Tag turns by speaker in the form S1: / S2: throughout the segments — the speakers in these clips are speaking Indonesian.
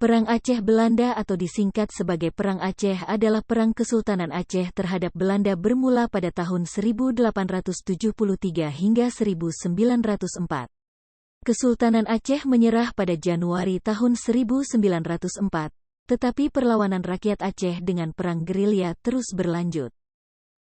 S1: Perang Aceh-Belanda atau disingkat sebagai Perang Aceh adalah perang Kesultanan Aceh terhadap Belanda bermula pada tahun 1873 hingga 1904. Kesultanan Aceh menyerah pada Januari tahun 1904, tetapi perlawanan rakyat Aceh dengan perang gerilya terus berlanjut.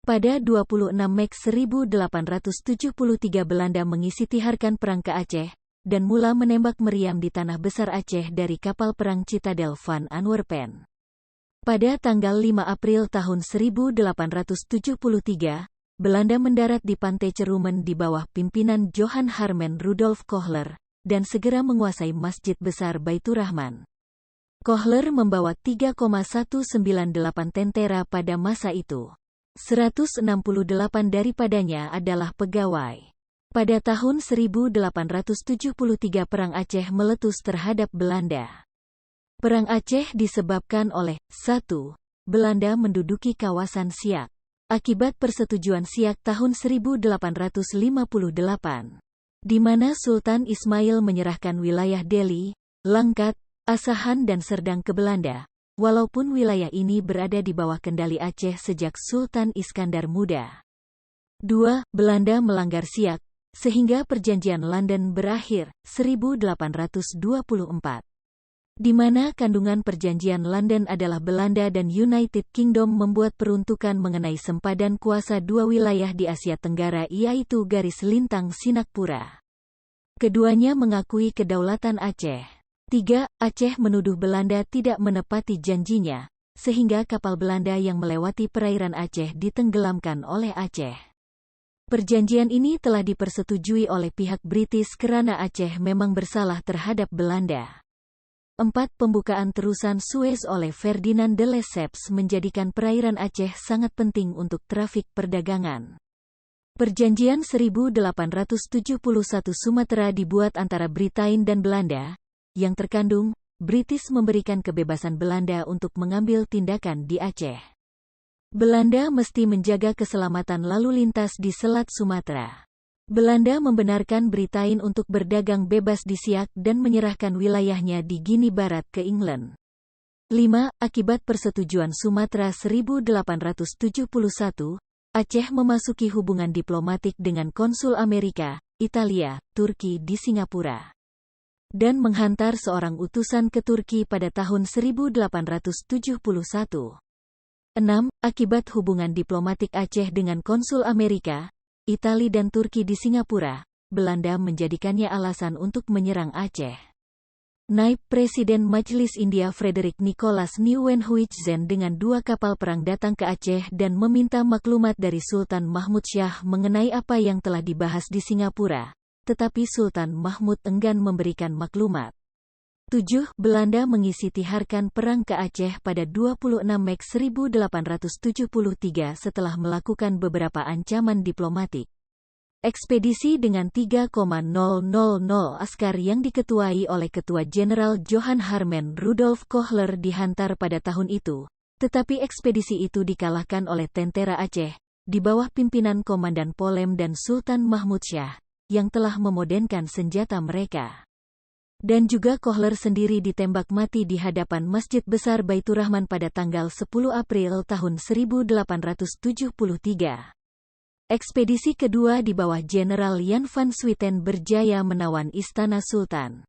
S1: Pada 26 Mei 1873 Belanda mengisi-tiharkan perang ke Aceh, dan mula menembak meriam di tanah besar Aceh dari kapal perang Citadel van Antwerpen. Pada tanggal 5 April tahun 1873, Belanda mendarat di pantai Cerumen di bawah pimpinan Johan Harmen Rudolf Kohler, dan segera menguasai Masjid Besar Baitur Rahman. Kohler membawa 3,198 tentera pada masa itu. 168 daripadanya adalah pegawai. Pada tahun 1873 Perang Aceh meletus terhadap Belanda. Perang Aceh disebabkan oleh 1. Belanda menduduki kawasan Siak. Akibat persetujuan Siak tahun 1858, di mana Sultan Ismail menyerahkan wilayah Delhi, Langkat, Asahan dan Serdang ke Belanda, walaupun wilayah ini berada di bawah kendali Aceh sejak Sultan Iskandar Muda. 2. Belanda melanggar Siak, sehingga Perjanjian London berakhir, 1824. Di mana kandungan Perjanjian London adalah Belanda dan United Kingdom membuat peruntukan mengenai sempadan kuasa dua wilayah di Asia Tenggara yaitu garis lintang Sinakpura. Keduanya mengakui kedaulatan Aceh. 3. Aceh menuduh Belanda tidak menepati janjinya, sehingga kapal Belanda yang melewati perairan Aceh ditenggelamkan oleh Aceh. Perjanjian ini telah dipersetujui oleh pihak British karena Aceh memang bersalah terhadap Belanda. 4. Pembukaan terusan Suez oleh Ferdinand de Lesseps menjadikan perairan Aceh sangat penting untuk trafik perdagangan. Perjanjian 1871 Sumatera dibuat antara Britain dan Belanda, yang terkandung, British memberikan kebebasan Belanda untuk mengambil tindakan di Aceh. Belanda mesti menjaga keselamatan lalu lintas di Selat Sumatera. Belanda membenarkan Britain untuk berdagang bebas di Siak dan menyerahkan wilayahnya di Guinea Barat ke England. 5. Akibat persetujuan Sumatera 1871, Aceh memasuki hubungan diplomatik dengan konsul Amerika, Italia, Turki di Singapura, dan menghantar seorang utusan ke Turki pada tahun 1871. 6. Akibat hubungan diplomatik Aceh dengan konsul Amerika, Italia dan Turki di Singapura, Belanda menjadikannya alasan untuk menyerang Aceh. Naib Presiden Majelis India Frederick Nicholas Nieuwenhuizen dengan 2 kapal perang datang ke Aceh dan meminta maklumat dari Sultan Mahmud Shah mengenai apa yang telah dibahas di Singapura, tetapi Sultan Mahmud enggan memberikan maklumat. 7. Belanda mengisi-tiharkan perang ke Aceh pada 26 Mei 1873 setelah melakukan beberapa ancaman diplomatik. Ekspedisi dengan 3,000 askar yang diketuai oleh Ketua Jenderal Johan Harmen Rudolf Kohler dihantar pada tahun itu, tetapi ekspedisi itu dikalahkan oleh tentera Aceh, di bawah pimpinan Komandan Polem dan Sultan Mahmud Shah, yang telah memodenkan senjata mereka. Dan juga Kohler sendiri ditembak mati di hadapan Masjid Besar Baitur Rahman pada tanggal 10 April tahun 1873. Ekspedisi kedua di bawah Jenderal Jan van Swieten berjaya menawan Istana Sultan.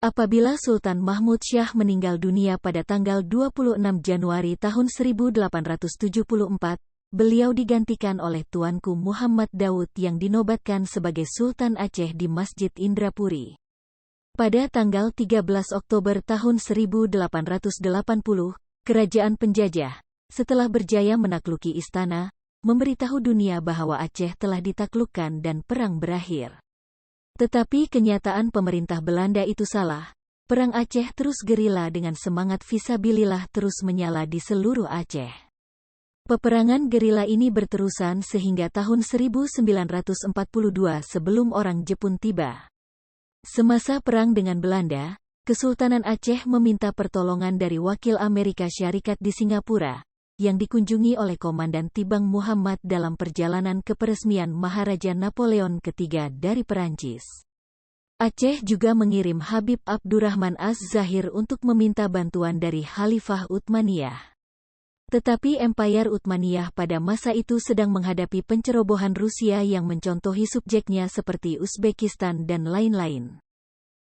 S1: Apabila Sultan Mahmud Shah meninggal dunia pada tanggal 26 Januari tahun 1874, beliau digantikan oleh Tuanku Muhammad Daud yang dinobatkan sebagai Sultan Aceh di Masjid Indrapuri. Pada tanggal 13 Oktober tahun 1880, kerajaan penjajah, setelah berjaya menakluki istana, memberitahu dunia bahwa Aceh telah ditaklukkan dan perang berakhir. Tetapi kenyataan pemerintah Belanda itu salah. Perang Aceh terus gerila dengan semangat fisabilillah terus menyala di seluruh Aceh. Peperangan gerila ini berterusan sehingga tahun 1942 sebelum orang Jepun tiba. Semasa perang dengan Belanda, Kesultanan Aceh meminta pertolongan dari wakil Amerika Syarikat di Singapura, yang dikunjungi oleh Komandan Tibang Muhammad dalam perjalanan keperesmian Maharaja Napoleon III dari Perancis. Aceh juga mengirim Habib Abdurrahman Az-Zahir untuk meminta bantuan dari Khalifah Utsmaniyah. Tetapi Empire Utsmaniyah pada masa itu sedang menghadapi pencerobohan Rusia yang mencontohi subjeknya seperti Uzbekistan dan lain-lain.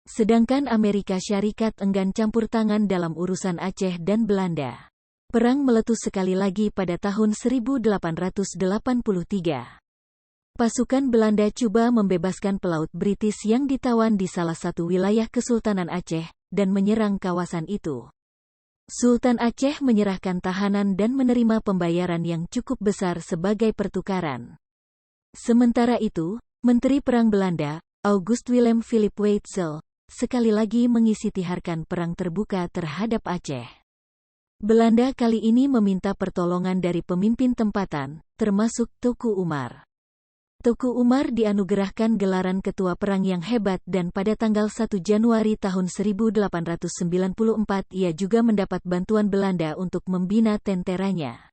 S1: Sedangkan Amerika Syarikat enggan campur tangan dalam urusan Aceh dan Belanda. Perang meletus sekali lagi pada tahun 1883. Pasukan Belanda coba membebaskan pelaut British yang ditawan di salah satu wilayah Kesultanan Aceh, dan menyerang kawasan itu. Sultan Aceh menyerahkan tahanan dan menerima pembayaran yang cukup besar sebagai pertukaran. Sementara itu, Menteri Perang Belanda, August Willem Philip Weitzel, sekali lagi mengisitiharkan perang terbuka terhadap Aceh. Belanda kali ini meminta pertolongan dari pemimpin tempatan, termasuk Teuku Umar. Teuku Umar dianugerahkan gelaran ketua perang yang hebat dan pada tanggal 1 Januari tahun 1894 ia juga mendapat bantuan Belanda untuk membina tenteranya.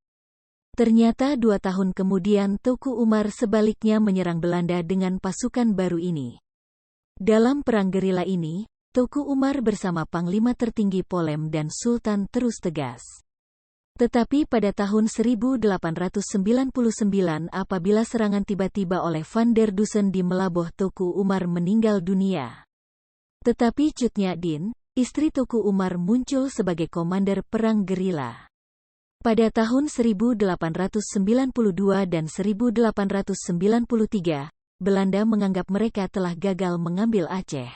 S1: Ternyata 2 tahun kemudian Teuku Umar sebaliknya menyerang Belanda dengan pasukan baru ini. Dalam perang gerila ini, Teuku Umar bersama Panglima tertinggi Polem dan Sultan terus tegas. Tetapi pada tahun 1899 apabila serangan tiba-tiba oleh Van der Dusen di Melaboh, Teuku Umar meninggal dunia. Tetapi Cut Nyak Dien, istri Teuku Umar, muncul sebagai komander perang gerila. Pada tahun 1892 dan 1893, Belanda menganggap mereka telah gagal mengambil Aceh.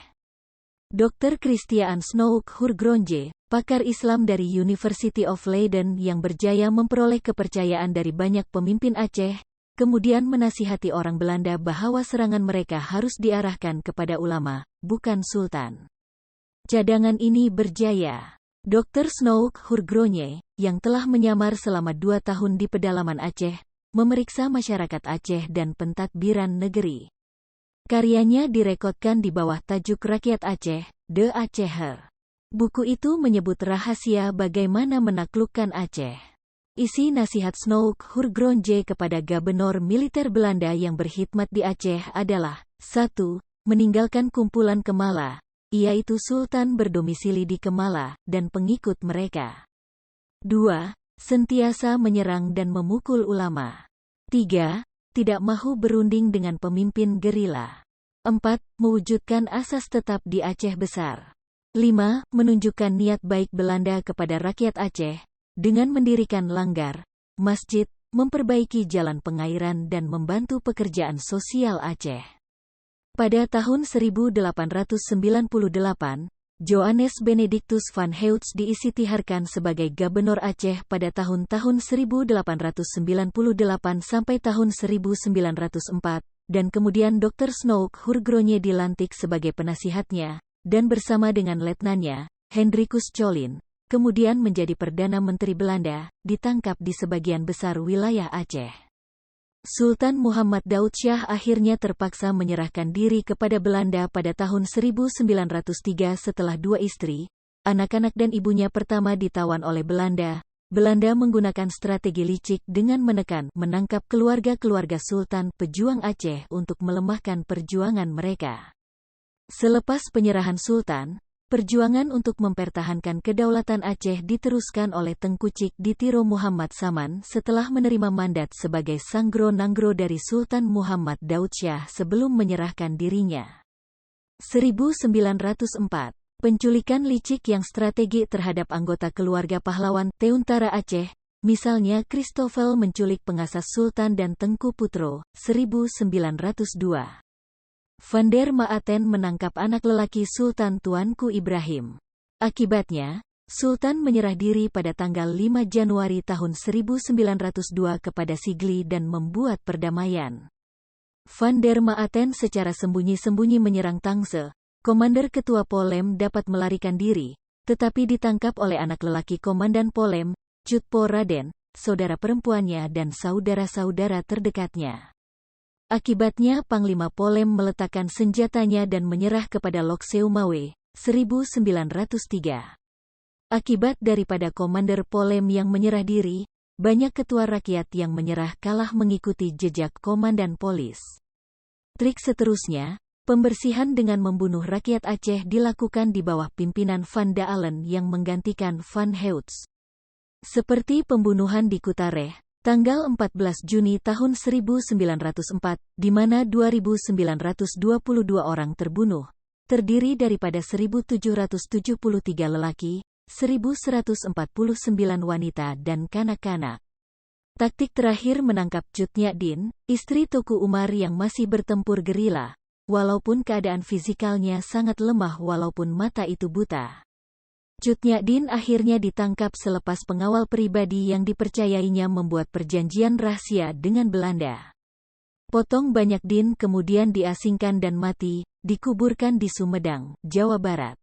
S1: Dr. Christiaan Snouk Hurgronje, pakar Islam dari University of Leiden yang berjaya memperoleh kepercayaan dari banyak pemimpin Aceh, kemudian menasihati orang Belanda bahwa serangan mereka harus diarahkan kepada ulama, bukan sultan. Cadangan ini berjaya. Dr. Snouk Hurgronje, yang telah menyamar selama 2 tahun di pedalaman Aceh, memeriksa masyarakat Aceh dan pentadbiran negeri. Karyanya direkodkan di bawah tajuk Rakyat Aceh, The Aceher. Buku itu menyebut rahasia bagaimana menaklukkan Aceh. Isi nasihat Snouk Hurgronje kepada Gubernur militer Belanda yang berkhidmat di Aceh adalah: 1. Meninggalkan kumpulan Kemala, yaitu sultan berdomisili di Kemala, dan pengikut mereka. 2. Sentiasa menyerang dan memukul ulama. 3. Tidak mahu berunding dengan pemimpin gerila. 4. Mewujudkan asas tetap di Aceh Besar. 5. Menunjukkan niat baik Belanda kepada rakyat Aceh, dengan mendirikan langgar, masjid, memperbaiki jalan pengairan dan membantu pekerjaan sosial Aceh. Pada tahun 1898, Johannes Benedictus van Heutz diisitiharkan sebagai Gubernur Aceh pada tahun-tahun 1898 sampai tahun 1904, dan kemudian Dr. Snouk Hurgronje dilantik sebagai penasihatnya, dan bersama dengan letnannya, Hendrikus Colin, kemudian menjadi Perdana Menteri Belanda, ditangkap di sebagian besar wilayah Aceh. Sultan Muhammad Daud Shah akhirnya terpaksa menyerahkan diri kepada Belanda pada tahun 1903 setelah 2 istri, anak-anak dan ibunya pertama ditawan oleh Belanda. Belanda menggunakan strategi licik dengan menangkap keluarga-keluarga Sultan pejuang Aceh untuk melemahkan perjuangan mereka. Selepas penyerahan Sultan, perjuangan untuk mempertahankan kedaulatan Aceh diteruskan oleh Tengku Cik Ditiro Muhammad Saman setelah menerima mandat sebagai Sanggro-Nanggro dari Sultan Muhammad Daud Shah sebelum menyerahkan dirinya. 1904. Penculikan licik yang strategi terhadap anggota keluarga pahlawan Teuntara Aceh, misalnya Christoffel menculik pengasas Sultan dan Tengku Putro, 1902. Van der Maaten menangkap anak lelaki Sultan Tuanku Ibrahim. Akibatnya, Sultan menyerah diri pada tanggal 5 Januari tahun 1902 kepada Sigli dan membuat perdamaian. Van der Maaten secara sembunyi-sembunyi menyerang Tangse. Komander Ketua Polem dapat melarikan diri, tetapi ditangkap oleh anak lelaki Komandan Polem, Cutpo Raden, saudara perempuannya dan saudara-saudara terdekatnya. Akibatnya Panglima Polem meletakkan senjatanya dan menyerah kepada Lokseu Mawe, 1903. Akibat daripada Komander Polem yang menyerah diri, banyak ketua rakyat yang menyerah kalah mengikuti jejak Komandan Polis. Trik seterusnya, Pembersihan dengan membunuh rakyat Aceh dilakukan di bawah pimpinan Van Dalen yang menggantikan Van Heutes. Seperti pembunuhan di Kutareh, tanggal 14 Juni tahun 1904, di mana 2.922 orang terbunuh, terdiri daripada 1.773 lelaki, 1.149 wanita dan kanak-kanak. Taktik terakhir menangkap Cut Nyak Dien, istri Tuku Umar yang masih bertempur gerila, walaupun keadaan fisikalnya sangat lemah walaupun mata itu buta. Cut Nyak Dien akhirnya ditangkap selepas pengawal pribadi yang dipercayainya membuat perjanjian rahasia dengan Belanda. Potong Banyak Dien kemudian diasingkan dan mati, dikuburkan di Sumedang, Jawa Barat.